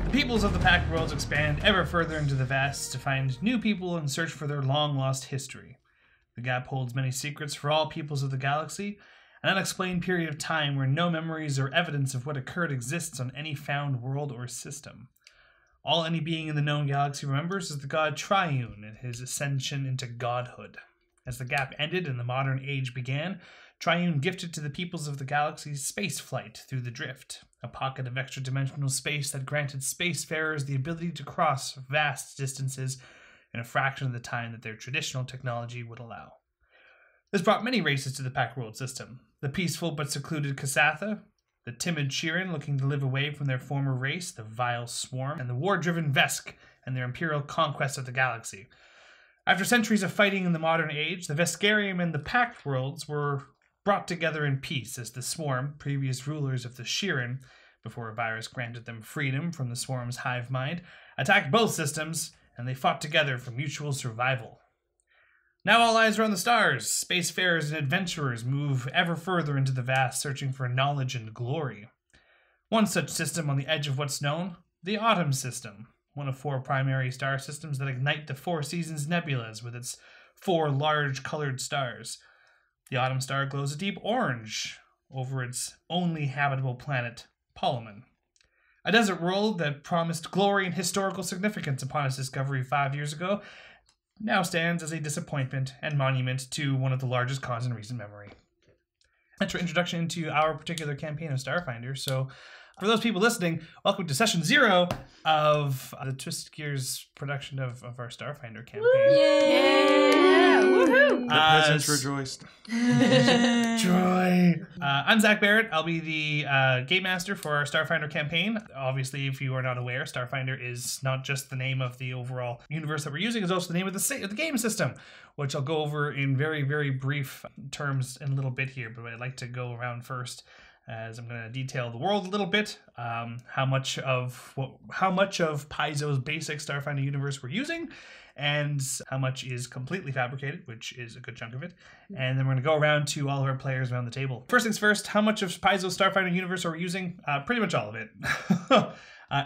The peoples of the Pact Worlds expand ever further into the vast to find new people and search for their long-lost history. The gap holds many secrets for all peoples of the galaxy, an unexplained period of time where no memories or evidence of what occurred exists on any found world or system. All any being in the known galaxy remembers is the god Triune and his ascension into godhood. As the gap ended and the modern age began, Triune gifted to the peoples of the galaxy space flight through the drift, a pocket of extra-dimensional space that granted spacefarers the ability to cross vast distances in a fraction of the time that their traditional technology would allow. This brought many races to the Pact World system. The peaceful but secluded Kasatha, the timid Shirin looking to live away from their former race, the vile Swarm, and the war-driven Vesk and their imperial conquest of the galaxy. After centuries of fighting in the modern age, the Veskarium and the Pact Worlds were brought together in peace as the Swarm, previous rulers of the Shirin, before a virus granted them freedom from the Swarm's hive mind, attacked both systems, and they fought together for mutual survival. Now all eyes are on the stars. Spacefarers and adventurers move ever further into the vast, searching for knowledge and glory. One such system on the edge of what's known, the Autumn System, one of 4 primary star systems that ignite the 4 seasons nebulas with its 4 large colored stars. The Autumn Star glows a deep orange over its only habitable planet, Polymen. A desert world that promised glory and historical significance upon its discovery 5 years ago now stands as a disappointment and monument to one of the largest cons in recent memory. That's our introduction into our particular campaign of Starfinder. So, for those people listening, welcome to Session 0 of the Twisted Gears production of our Starfinder campaign. Yeah! Woohoo! The peasants rejoiced. Joy! I'm Zach Barrett. I'll be the game master for our Starfinder campaign. Obviously, if you are not aware, Starfinder is not just the name of the overall universe that we're using, it's also the name of the game system, which I'll go over in very, very brief terms in a little bit here, but I'd like to go around first as I'm going to detail the world a little bit, how much of Paizo's basic Starfinder universe we're using, and how much is completely fabricated, which is a good chunk of it. And then we're going to go around to all of our players around the table. First things first, how much of Paizo's Starfinder universe are we using? Pretty much all of it.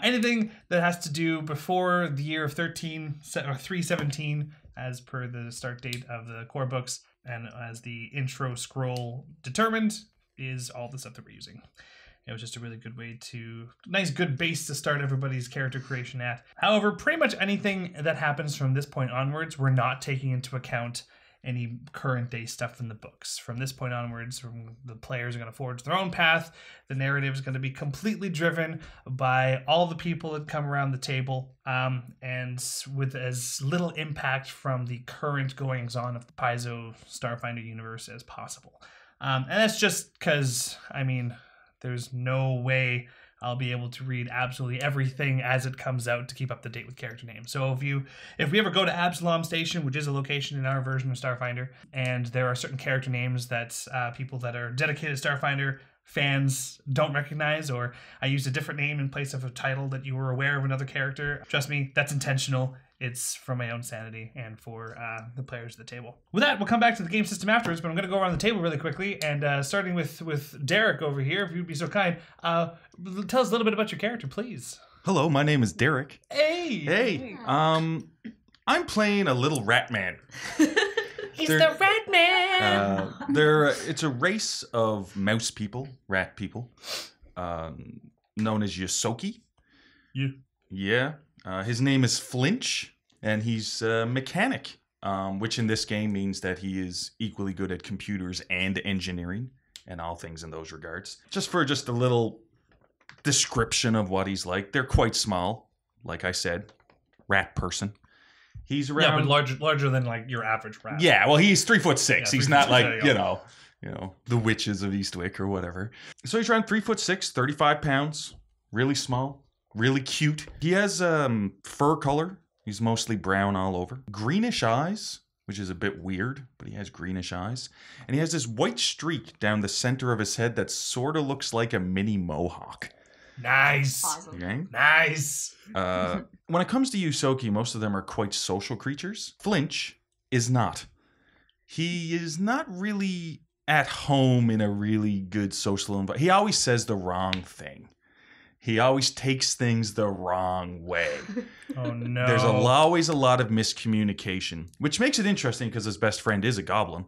Anything that has to do before the year of 317, as per the start date of the core books, and as the intro scroll determined, is all the stuff that we're using. It was just a really good way to, nice good base to start everybody's character creation at. However, pretty much anything that happens from this point onwards, we're not taking into account any current day stuff in the books. From this point onwards, the players are going to forge their own path. The narrative is going to be completely driven by all the people that come around the table, and with as little impact from the current goings on of the Paizo Starfinder universe as possible. And that's just because, there's no way I'll be able to read absolutely everything as it comes out to keep up to date with character names. So if we ever go to Absalom Station, which is a location in our version of Starfinder, and there are certain character names that people that are dedicated Starfinder fans don't recognize, or I used a different name in place of a title that you were aware of another character, trust me, that's intentional. It's for my own sanity and for the players at the table. With that, we'll come back to the game system afterwards, but I'm going to go around the table really quickly, and starting with Derek over here, if you'd be so kind, tell us a little bit about your character, please. Hello, my name is Derek. Hey! I'm playing a little rat man. He's the rat man! It's a race of mouse people, rat people, known as Yosoki. Yeah. His name is Flinch, and he's a mechanic, which in this game means that he is equally good at computers and engineering and all things in those regards. Just a little description of what he's like. They're quite small, like I said, rat person. He's around, yeah, but larger than like your average rat. Yeah, well, he's 3'6". Yeah, he's not like, you know, the witches of Eastwick or whatever. So he's around 3'6", 35 pounds, really small, really cute. He has fur color. He's mostly brown all over. Greenish eyes, which is a bit weird, but he has greenish eyes. And he has this white streak down the center of his head that sort of looks like a mini mohawk. Nice. Awesome. Okay. Nice. When it comes to Yosoki, most of them are quite social creatures. Flinch is not. He is not really at home in a really good social environment. He always says the wrong thing. He always takes things the wrong way. Oh, no. There's always a lot of miscommunication, which makes it interesting because his best friend is a goblin.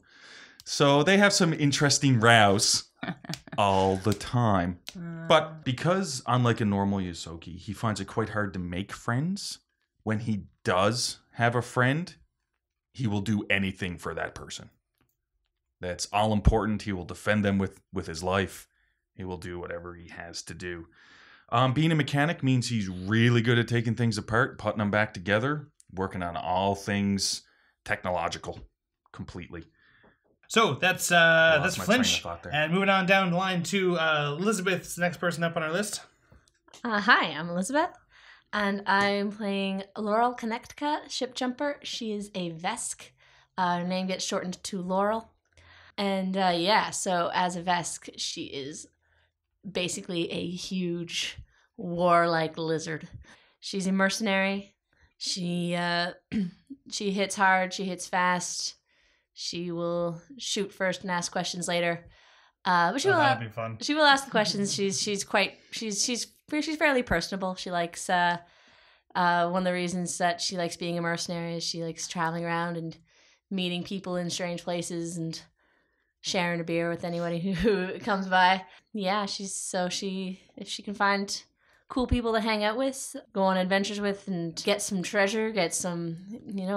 So they have some interesting rows all the time. But because, unlike a normal Yosoki, he finds it quite hard to make friends, when he does have a friend, he will do anything for that person. That's all important. He will defend them with his life. He will do whatever he has to do. Being a mechanic means he's really good at taking things apart, putting them back together, working on all things technological completely. So that's Flinch. And moving on down the line to Elizabeth's the next person up on our list. Hi, I'm Elizabeth, and I'm playing Laurel Connecticut, ship jumper. She is a Vesk. Her name gets shortened to Laurel. And so as a Vesk, she is basically a huge warlike lizard. She's a mercenary. She hits hard, she hits fast. She will shoot first and ask questions later. But that'd be fun. She will ask the questions. She's fairly personable. She likes one of the reasons that she likes being a mercenary is she likes traveling around and meeting people in strange places and sharing a beer with anybody who comes by. Yeah, if she can find cool people to hang out with, go on adventures with, and get some treasure, get some,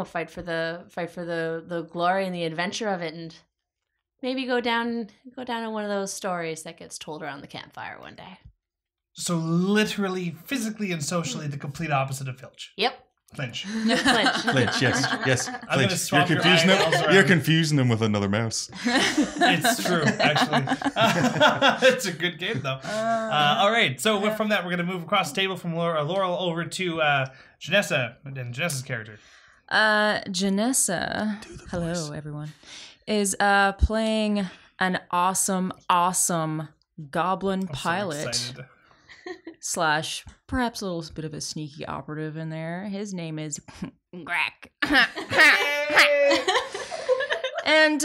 fight for the glory and the adventure of it, and maybe go down in one of those stories that gets told around the campfire one day. So literally, physically, and socially, the complete opposite of Filch. Yep. Flinch. Flinch, yes. I'm going to swap You're confusing them with another mouse. It's true, actually. It's a good game, though. All right, so from that, we're going to move across the table from Laurel over to Janessa and Janessa's character. Janessa, hello, everyone, is playing an awesome goblin pilot. So / perhaps a little bit of a sneaky operative in there. His name is Grack. And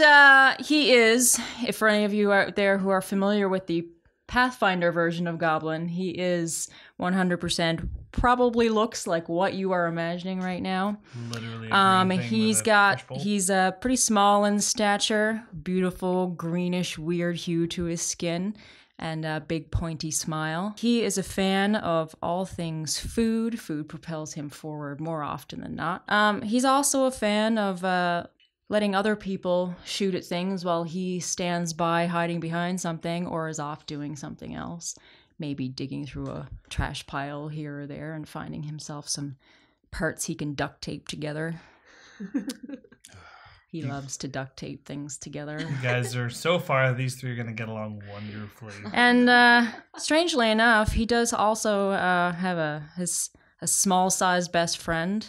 he is, if for any of you out there who are familiar with the Pathfinder version of Goblin, he is 100% probably looks like what you are imagining right now. Literally. He's pretty small in stature, beautiful greenish weird hue to his skin, and a big pointy smile. He is a fan of all things food. Food propels him forward more often than not. He's also a fan of letting other people shoot at things while he stands by hiding behind something or is off doing something else. Maybe digging through a trash pile here or there and finding himself some parts he can duct tape together. He loves to duct tape things together. You guys are, so far, these three are going to get along wonderfully. And strangely enough, he does also have a small-sized best friend.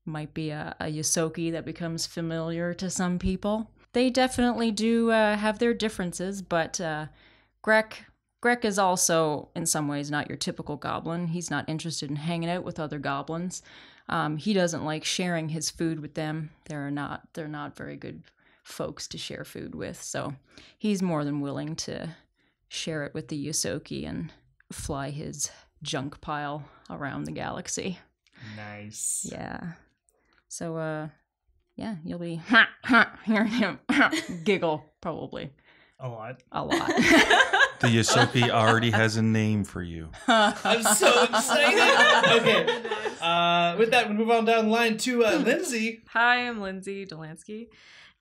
Might be a Yosoki that becomes familiar to some people. They definitely do have their differences, but Grek is also, in some ways, not your typical goblin. He's not interested in hanging out with other goblins. He doesn't like sharing his food with them. They're not very good folks to share food with. So he's more than willing to share it with the Yosoki and fly his junk pile around the galaxy. Nice. Yeah. So you'll be hearing him giggle probably. A lot. The Yosoki already has a name for you. I'm so excited. Okay. With that, we'll move on down the line to Lindsay. Hi, I'm Lindsay Delansky,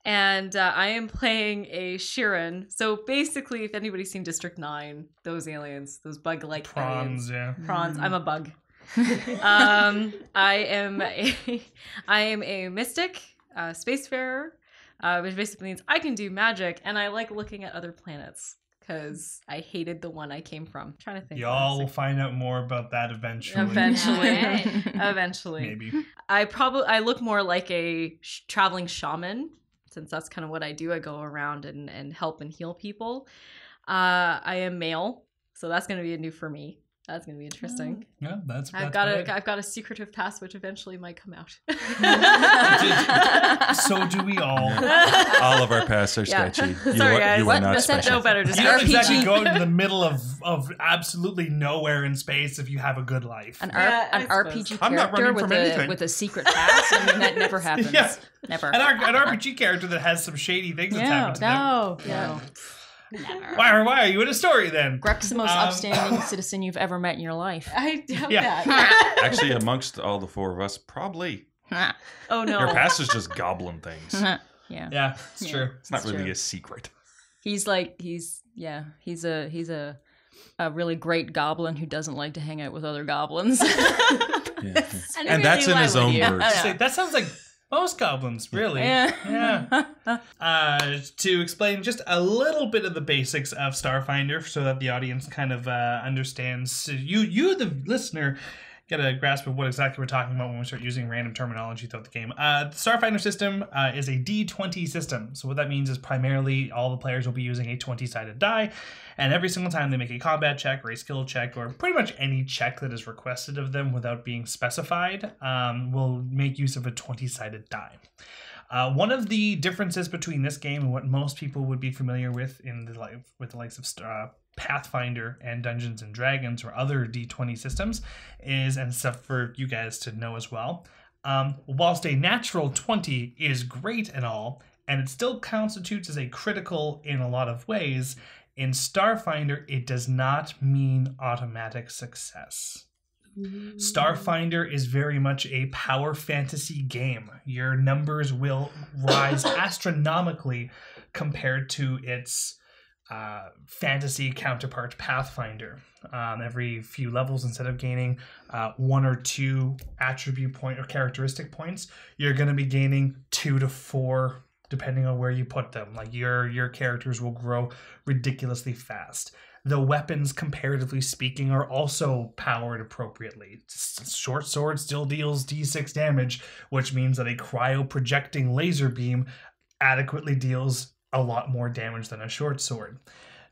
and I am playing a Shirin. So basically, if anybody's seen District 9, those aliens, those bug-like prawns, aliens. Yeah. Prawns. I'm a bug. I am a mystic, spacefarer, which basically means I can do magic, and I like looking at other planets. Because I hated the one I came from. I'm trying to think. Y'all will find out more about that eventually. Eventually. Maybe. I look more like a traveling shaman, since that's kind of what I do. I go around and help and heal people. I am male, so that's going to be a new for me. That's gonna be interesting. Yeah, I've got a secretive past which eventually might come out. So do we all. Yeah. All of our pasts are sketchy. Sorry, guys. You are not special. No better You don't description. exactly go into the middle of absolutely nowhere in space if you have a good life. An I RPG suppose. I'm not character running with from anything. with a secret past. I mean, that never happens. Yeah. Never. An RPG character that has some shady things that's happened to them. No. Never. Why are you in a story then? Grek's the most upstanding citizen you've ever met in your life. I doubt Yeah. that. Actually, amongst all the four of us, probably. Oh no. Your past is just goblin things. Yeah. Yeah, it's true. It's not It's really true. a secret. He's a really great goblin who doesn't like to hang out with other goblins. Yeah. I And never that's knew in I his would own do. words. So that sounds like most goblins, really. Yeah. To explain just a little bit of the basics of Starfinder so that the audience kind of understands, you the listener, get a grasp of what exactly we're talking about when we start using random terminology throughout the game. The Starfinder system is a D20 system. So what that means is primarily all the players will be using a 20-sided die, and every single time they make a combat check or a skill check or pretty much any check that is requested of them without being specified will make use of a 20-sided die. One of the differences between this game and what most people would be familiar with with the likes of Pathfinder and Dungeons and Dragons or other D20 systems is, and stuff for you guys to know as well, whilst a natural 20 is great and all, and it still constitutes as a critical in a lot of ways, in Starfinder it does not mean automatic success. Starfinder is very much a power fantasy game. Your numbers will rise astronomically compared to its fantasy counterpart Pathfinder. Every few levels, instead of gaining 1 or 2 attribute point or characteristic points, you're going to be gaining 2 to 4 depending on where you put them. Like your characters will grow ridiculously fast. The weapons, comparatively speaking, are also powered appropriately. Short sword still deals D6 damage, which means that a cryo-projecting laser beam adequately deals a lot more damage than a short sword.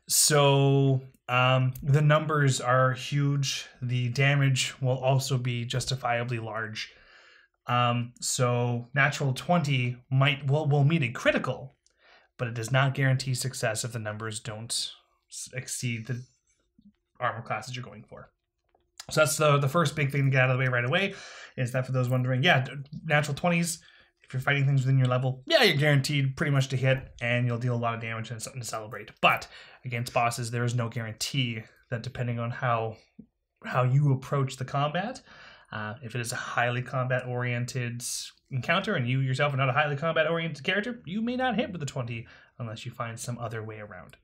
So the numbers are huge. The damage will also be justifiably large. So natural 20 will meet a critical, but it does not guarantee success if the numbers don't exceed the armor classes you're going for. So that's the first big thing to get out of the way right away, is that for those wondering, natural 20s, if you're fighting things within your level, you're guaranteed pretty much to hit, and you'll deal a lot of damage and something to celebrate. But against bosses, there is no guarantee that depending on how you approach the combat, if it is a highly combat-oriented encounter and you yourself are not a highly combat-oriented character, you may not hit with a 20 unless you find some other way around.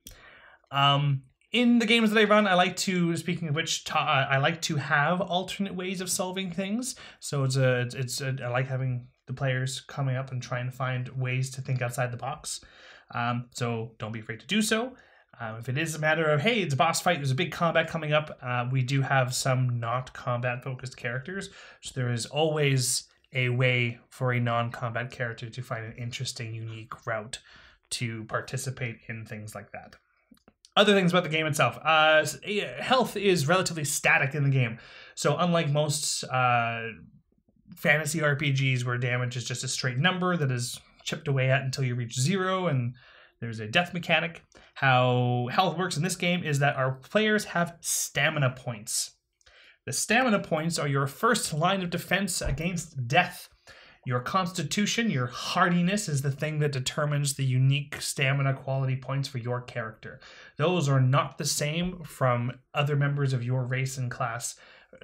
In the games that I run, I like to, speaking of which, I like to have alternate ways of solving things. So I like having the players coming up and trying to find ways to think outside the box. So don't be afraid to do so. If it is a matter of, hey, it's a boss fight, there's a big combat coming up, we do have some not combat-focused characters. So there is always a way for a non-combat character to find an interesting, unique route to participate in things like that. Other things about the game itself. Health is relatively static in the game. So unlike most fantasy RPGs where damage is just a straight number that is chipped away at until you reach 0 and there's a death mechanic, how health works in this game is that our players have stamina points. The stamina points are your first line of defense against death. Your constitution, your hardiness, is the thing that determines the unique stamina quality points for your character. Those are not the same from other members of your race and class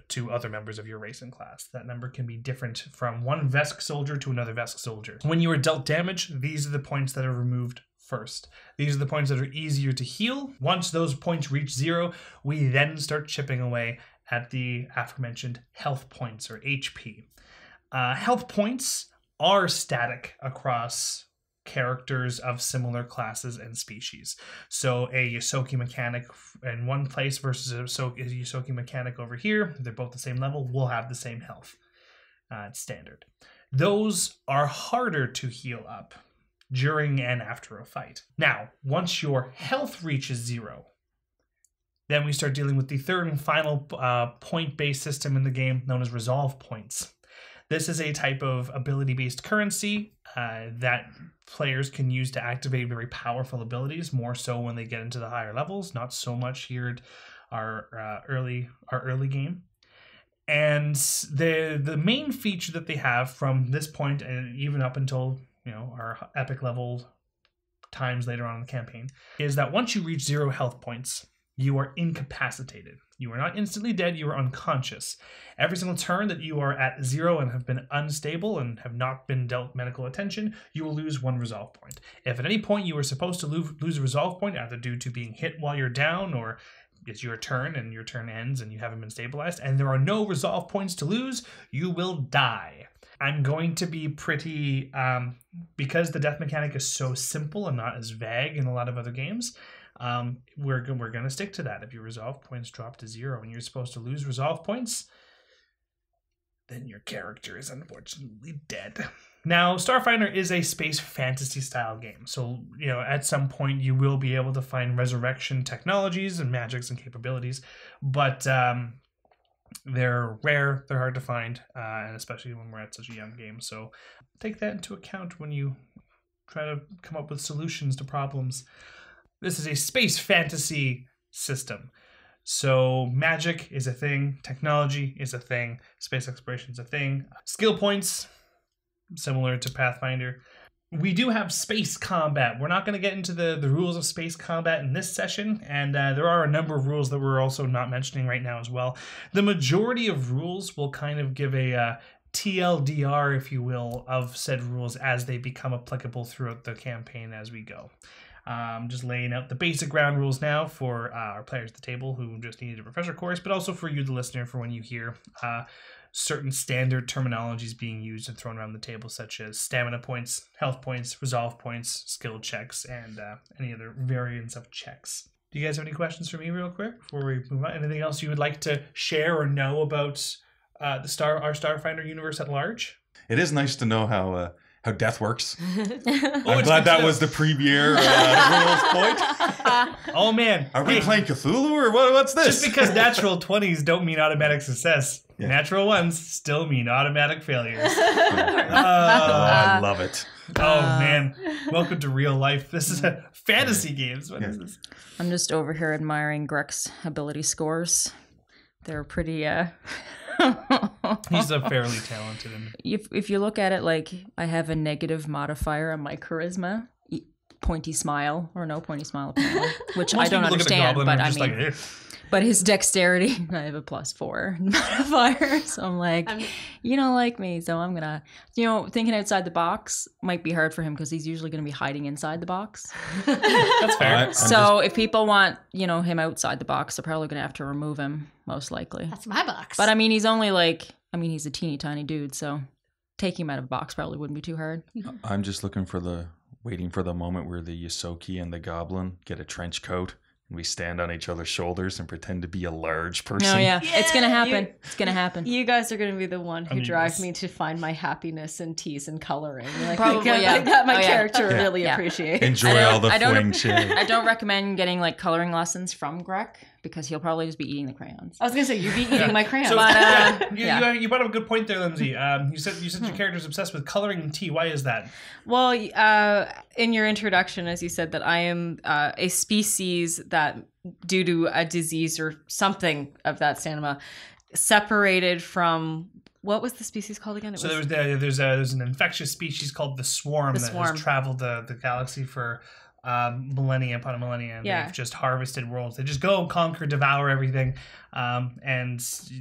to other members of your race and class. That number can be different from one Vesk soldier to another Vesk soldier. When you are dealt damage, these are the points that are removed first. These are the points that are easier to heal. Once those points reach 0, we then start chipping away at the aforementioned health points, or HP. Health points are static across characters of similar classes and species. So a Yosoki mechanic in one place versus a Yosoki mechanic over here, they're both the same level, will have the same health. It's standard. Those are harder to heal up during and after a fight. Now, once your health reaches 0, Then we start dealing with the third and final point-based system in the game known as resolve points. This is a type of ability-based currency that players can use to activate very powerful abilities, more so when they get into the higher levels, not so much here at our early game. And the main feature that they have from this point and even up until our epic level times later on in the campaign is that once you reach 0 health points, you are incapacitated. You are not instantly dead, you are unconscious. Every single turn that you are at 0 and have been unstable and have not been dealt medical attention, you will lose 1 resolve point. If at any point you were supposed to lose a resolve point, either due to being hit while you're down or it's your turn and your turn ends and you haven't been stabilized and there are no resolve points to lose, you will die. I'm going to be pretty, because the death mechanic is so simple and not as vague in a lot of other games, we're going to stick to that. If your resolve points drop to 0 and you're supposed to lose resolve points, then your character is unfortunately dead. Now, Starfinder is a space fantasy style game. So, at some point you will be able to find resurrection technologies and magics and capabilities, but they're rare, they're hard to find, and especially when we're at such a young game. So take that into account when you try to come up with solutions to problems. This is a space fantasy system. So magic is a thing, technology is a thing, space exploration is a thing. Skill points, similar to Pathfinder. We do have space combat. We're not going to get into the rules of space combat in this session, and there are a number of rules that we're also not mentioning right now as well. The majority of rules will kind of give a TLDR, if you will, of said rules as they become applicable throughout the campaign as we go. Just laying out the basic ground rules now for our players at the table who just needed a refresher course, but also for you, the listener, for when you hear certain standard terminologies being used and thrown around the table, such as stamina points, health points, resolve points, skill checks, and any other variants of checks. Do you guys have any questions for me real quick before we move on? Anything else you would like to share or know about our Starfinder universe at large? It is nice to know how death works. I'm glad that was the premier rules point. Oh man, are we playing Cthulhu or what's this? Just because natural 20s don't mean automatic success. Yeah. Natural ones still mean automatic failures. I love it. Oh man, welcome to real life. This is a fantasy games. What is this? I'm just over here admiring Grek's ability scores. They're pretty He's a fairly talented. If you look at it, like, I have a negative modifier on my charisma, pointy smile or no pointy smile, apparently, which I don't understand. But I mean, but his dexterity, I have a +4 modifier. So I'm like, you don't like me, so I'm gonna, thinking outside the box might be hard for him because he's usually gonna be hiding inside the box. That's fair. So if people want, him outside the box, they're probably gonna have to remove him, most likely. That's my box. But I mean, he's only he's a teeny tiny dude, so taking him out of a box probably wouldn't be too hard. I'm just waiting for the moment where the Yosoki and the goblin get a trench coat. We stand on each other's shoulders and pretend to be a large person. Oh, yeah. It's going to happen. It's going to happen. You guys are going to be the one who drive me to find my happiness in teas and coloring. Probably, yeah. That my character really appreciates. Enjoy all the fling shit. I don't recommend getting, coloring lessons from Greg because he'll probably just be eating the crayons. I was going to say, you'd be eating my crayons. So, you brought up a good point there, Lindsay. You said your character's obsessed with coloring and tea. Why is that? Well, in your introduction, as you said, that I am a species that, due to a disease or something of that stamina, separated from, what was the species called again? There's an infectious species called the Swarm that has traveled the galaxy for millennia upon a millennia. They've just harvested worlds. They just go conquer, devour everything. And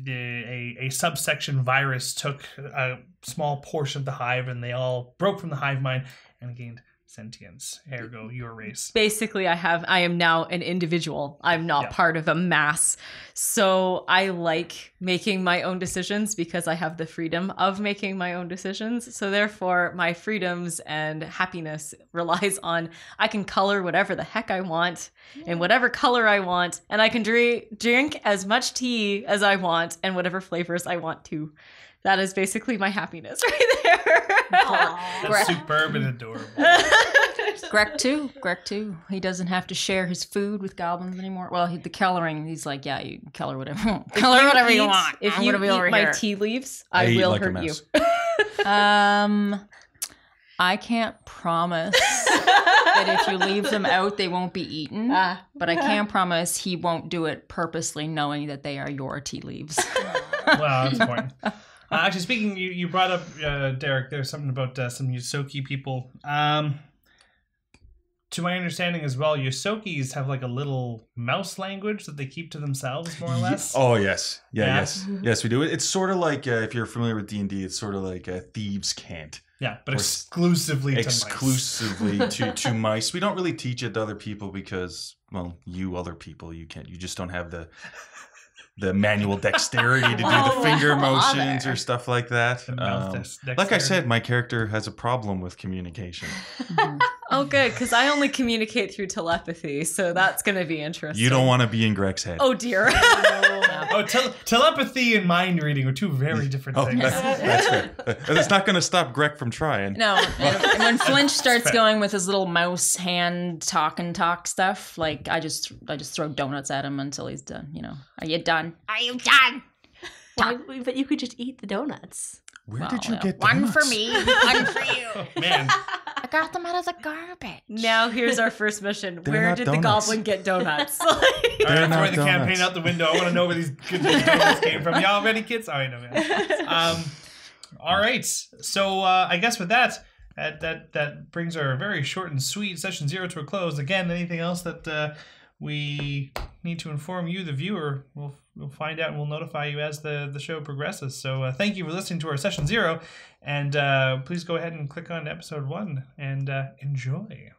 a subsection virus took a small portion of the hive, and they all broke from the hive mind and gained sentience. Ergo, your race. Basically, I am now an individual. I'm not part of a mass. So I like making my own decisions because I have the freedom of making my own decisions. So therefore, my freedoms and happiness relies on I can color whatever the heck I want in whatever color I want, and I can drink as much tea as I want and whatever flavors I want to. That is basically my happiness right there. That's superb and adorable. Greg too. He doesn't have to share his food with goblins anymore. Well, the coloring, he's like, yeah, you can color whatever you want. If I'm you gonna be eat over my here. tea leaves, I will like hurt you. I can't promise that if you leave them out, they won't be eaten. But I can promise he won't do it purposely, knowing that they are your tea leaves. Wow, that's important. Actually, speaking, you brought up, Derek, there's something about some Yosoki people. To my understanding as well, Yosokis have like a little mouse language that they keep to themselves, more or less. Oh, yes. Yeah. Yes, we do. It's sort of like, if you're familiar with D&D, it's sort of like thieves' cant. Yeah, but exclusively to mice. to mice. We don't really teach it to other people because, well, you other people, you just don't have the manual dexterity to do the finger motions or stuff like that. Like I said, my character has a problem with communication. Oh, good, because I only communicate through telepathy, so that's going to be interesting. You don't want to be in Greg's head. Oh, dear. Telepathy and mind reading are two very different things. That's fair. It's not going to stop Greg from trying. No, and when Flinch starts going with his little mouse hand talk stuff, like I just throw donuts at him until he's done. You know, are you done? Are you done? But you could just eat the donuts. Where did you get one donuts? for me, one for you? Oh, man. I got them out of the garbage. Now here's our first mission. They're Where not did the donuts. goblin get donuts? All right, I'm not throwing the donuts. campaign out the window. I want to know where these good donuts came from. Y'all ready, kids? All right, no, man. All right. So I guess with that brings our very short and sweet session 0 to a close. Again, anything else that we need to inform you, the viewer, we'll find out and we'll notify you as the show progresses. So thank you for listening to our session 0, and please go ahead and click on episode 1 and enjoy.